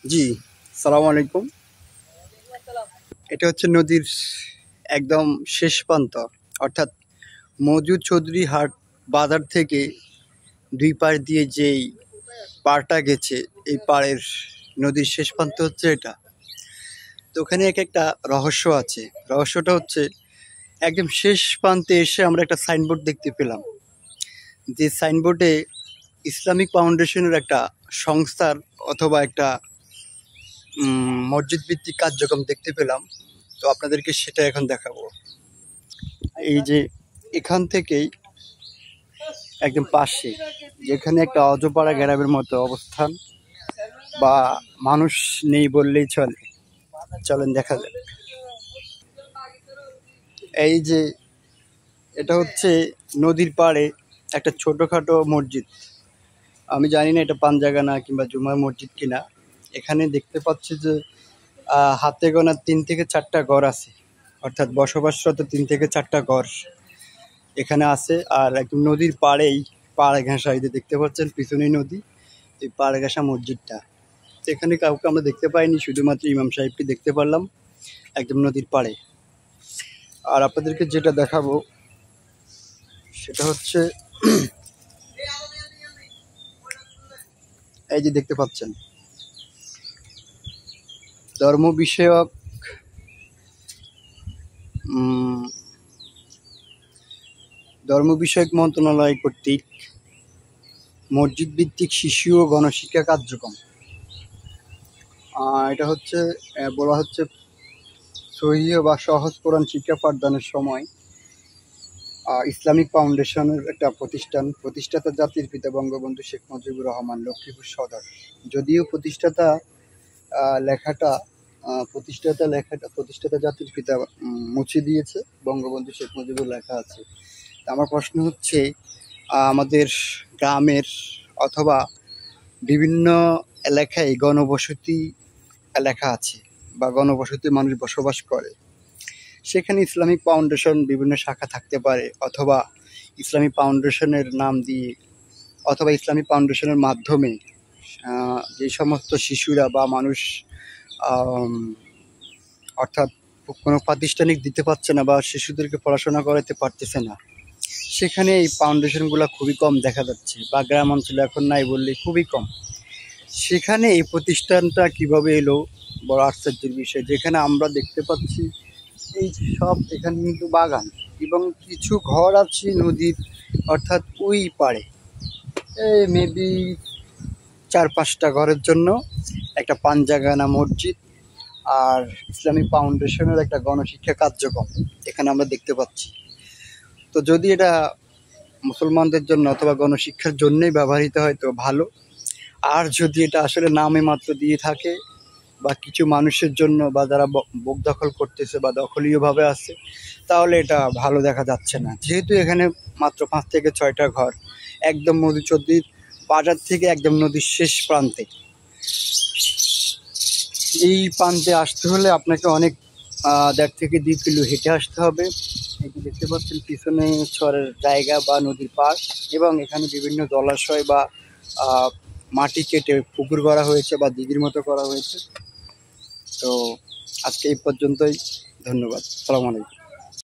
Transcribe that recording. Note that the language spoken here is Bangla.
জি, সালাম আলাইকুম। এটা হচ্ছে নদীর একদম শেষ প্রান্ত, অর্থাৎ মওজুদ চৌধুরী হাট বাজার থেকে দুই পাড় দিয়ে যেই পাড়টা গেছে, এই পাড়ের নদীর শেষ প্রান্ত হচ্ছে এটা। তো ওখানে একটা রহস্য আছে। রহস্যটা হচ্ছে একদম শেষ প্রান্তে এসে আমরা একটা সাইনবোর্ড দেখতে পেলাম, যে সাইনবোর্ডে ইসলামিক ফাউন্ডেশনের একটা সংস্থার অথবা একটা মসজিদ ভিত্তিক কার্যক্রম দেখতে পেলাম। তো আপনাদেরকে সেটা এখন দেখাবো। এই যে এখান থেকেই একদম পাশে, যেখানে একটা অজপাড়া গ্রামের মতো অবস্থান, বা মানুষ নেই বললেই চলে। চলেন দেখা যাক। এই যে এটা হচ্ছে নদীর পাড়ে একটা ছোটখাটো মসজিদ। আমি জানি না এটা পাঞ্জাগানা কিংবা জুমার মসজিদ কিনা। এখানে দেখতে পাচ্ছি যে হাতে গোনা 3 থেকে 4টা ঘর আছে, অর্থাৎ বসবাসরত 3 থেকে 4টা ঘর এখানে আছে। আর একদম নদীর পাড়েই পাড় ঘেঁষা, এই যে দেখতে পাচ্ছেন পিছনেই নদী, এই পাড় ঘেঁষা মসজিদটা। তো এখানে কাউকে আমরা দেখতে পাইনি, শুধুমাত্র ইমাম সাহেবকে দেখতে পারলাম একদম নদীর পাড়ে। আর আপনাদেরকে যেটা দেখাবো সেটা হচ্ছে এই যে দেখতে পাচ্ছেন ধর্ম বিষয়ক মন্ত্রণালয় কর্তৃক মসজিদ ভিত্তিক শিশু ও গণশিক্ষা কার্যক্রম। এটা হচ্ছে বলা হচ্ছে সহিহ বা সহজ কোরআন শিক্ষা পাঠদানের সময় ইসলামিক ফাউন্ডেশনের একটা প্রতিষ্ঠাতা জাতির পিতা বঙ্গবন্ধু শেখ মুজিবুর রহমান, লক্ষ্মীপুর সদর। যদিও লেখাটা প্রতিষ্ঠাতা জাতির পিতা মুছে দিয়েছে, বঙ্গবন্ধু শেখ মুজিবুর লেখা আছে। আমার প্রশ্ন হচ্ছে, আমাদের গ্রামের অথবা বিভিন্ন এলাকায় গণবসতি এলাকা আছে বা গণবসতি মানুষ বসবাস করে, সেখানে ইসলামিক ফাউন্ডেশন বিভিন্ন শাখা থাকতে পারে, অথবা ইসলামিক ফাউন্ডেশনের নাম দিয়ে অথবা ইসলামিক ফাউন্ডেশনের মাধ্যমে যে সমস্ত শিশুরা বা মানুষ অর্থাৎ কোনো প্রাতিষ্ঠানিক দিতে পারছে না বা শিশুদেরকে পড়াশোনা করাতে পারতেছে না, সেখানে এই ফাউন্ডেশনগুলো খুবই কম দেখা যাচ্ছে, বা গ্রাম অঞ্চলে এখন নাই বললে খুবই কম। সেখানে এই প্রতিষ্ঠানটা কিভাবে এলো বড় আশ্চর্যের বিষয়। যেখানে আমরা দেখতে পাচ্ছি এই সব এখানে কিন্তু বাগান এবং কিছু ঘর আছে নদীর, অর্থাৎ ওই পাড়ে এই মেবি 4-5টা ঘরের জন্য একটা পাঞ্জাগানা মসজিদ আর ইসলামিক ফাউন্ডেশনের একটা গণশিক্ষা কার্যক্রম এখানে আমরা দেখতে পাচ্ছি। তো যদি এটা মুসলমানদের জন্য অথবা গণশিক্ষার জন্যই ব্যবহৃত হয় তো ভালো। আর যদি এটা আসলে নামে মাত্র দিয়ে থাকে বা কিছু মানুষের জন্য বা যারা বুক দখল করতেছে বা দখলীয়ভাবে আছে, তাহলে এটা ভালো দেখা যাচ্ছে না। যেহেতু এখানে মাত্র 5 থেকে 6টা ঘর একদম মধুচৌধুরীর বাজার থেকে একদম নদীর শেষ প্রান্তে। এই প্রান্তে আসতে হলে আপনাকে অনেক 1.5 থেকে 2 কিলো হেঁটে আসতে হবে। এই যে দেখতে পাচ্ছেন পিছনে চরের জায়গা বা নদীর পাড়, এবং এখানে বিভিন্ন জলাশয় বা মাটি কেটে পুকুর করা হয়েছে বা দিঘির মতো করা হয়েছে। তো আজকে এই পর্যন্তই, ধন্যবাদ, আসসালামু আলাইকুম।